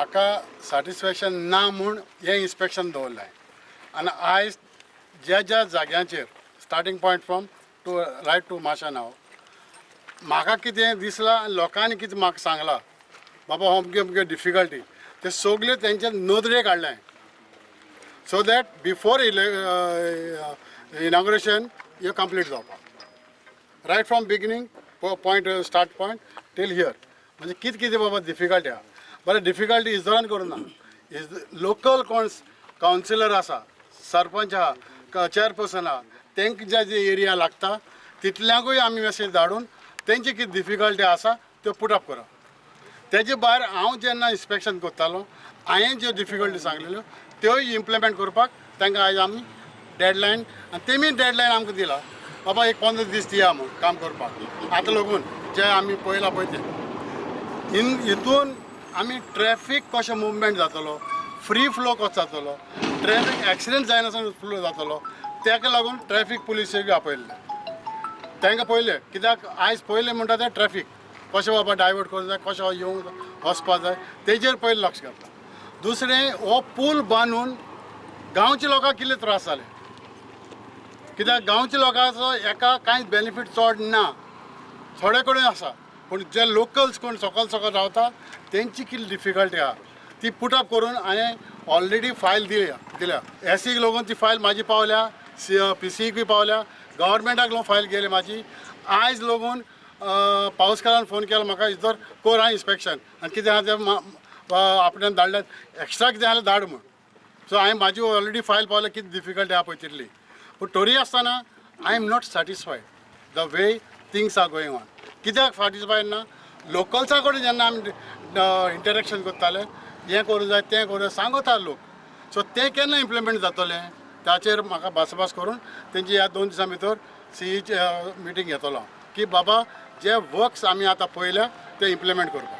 म्हाका सॅटिस्फॅक्शन ना म्हूण हें इन्स्पेक्शन दवरलें आनी आयज ज्या ज्या जाग्यांचेर starting point from to right to माशा नाव म्हाका कितें दिसलां आनी लोकांनी कितें म्हाका सांगलां बाबा अमके अमके डिफिकल्टी ते सगळे तेंचे नदरे काडले सो दॅट बिफोर इनॉग्रेशन हे कंप्लीट जावपाक right from beginning point start point till here म्हणजे कितें कितें बाबा डिफिकल्टी आहा बरें डिफिकल्टी इजरान करूं ना इज लोकल कोण कावन्सिलर आसा सरपंच आहा चेअरपर्सन आहा तेंकां जे जे एरिया लागता तितल्यांकूय आमी मॅसेज धाडून तेंची कितें डिफिकल्टी आसा त्यो पुट अप करप तेजे भायर हांव जेन्ना इन्स्पेक्शन करतालो हांवें ज्यो डिफिकल्टी सांगलेल्यो त्योय इम्प्लिमेंट करपाक तांकां आयज आमी डेडलायन आनी तेमी डेडलायन आमकां दिला बाबा एक 15 दीस दिया म्हूण काम करपाक आतां लागून जे आमी पळयलां पळय तें हितून आमी ट्रॅफीक कशें मुवमेंट जातलो फ्री फ्लो कसो जातलो ट्रॅफीक एक्सिडेंट जायनासतना फ्लो जातलो ताका लागून ट्रॅफीक पुलिसेक आपयल्ले तांकां पयलें कित्याक आयज पयलें म्हणटा तें ट्रॅफीक कशें बाबा डायवर्ट करूं जाय कशें येवंक वचपाक जाय तेजेर पयलीं लक्ष घालता दुसरें हो पूल बांदून गांवच्या लोकांक कितले त्रास जाले कित्याक गांवच्या लोकांचो एका कांय बेनिफीट चड ना थोडे कडेन आसा पूण जे लोकल्स कोण सकयल सकयल रावता तेंची कितली डिफिकल्टी आहा ती पुट अप करून हांवें ऑलरेडी फायल दिल्या एसीक लागून ती फायल म्हाजी पावल्या PCकूय पावल्या गव्हर्मेंटाक लागून फायल गेली म्हाजी आयज लागून पावसकारान फोन केलो म्हाका इजर कोर हांव इन्स्पेक्शन आनी कितें आहा तें आपल्यान धाडल्यात एक्स्ट्रा कितें जाल्यार धाड म्हूण सो हांवें म्हाजी ऑलरेडी फायल पावल्या कितें डिफिकल्टी आहा पळय तितली पूण तरी आसतना I am not satisfied the way things are going on कित्याक सॅटिस्फायड ना लोकल्सा कडेन जेन्ना आमी इंटरेक्शन करताले हें करूं जाय तें करूं जाय सांगता लोक सो तें केन्ना इम्प्लिमेंट जातलें ताचेर म्हाका भासाभास करून तेंची ह्या 2 दिसां भितर CEची मिटींग घेतलो की बाबा जे वर्क्स आमी आतां पळयल्या ते इम्प्लिमेंट करपाक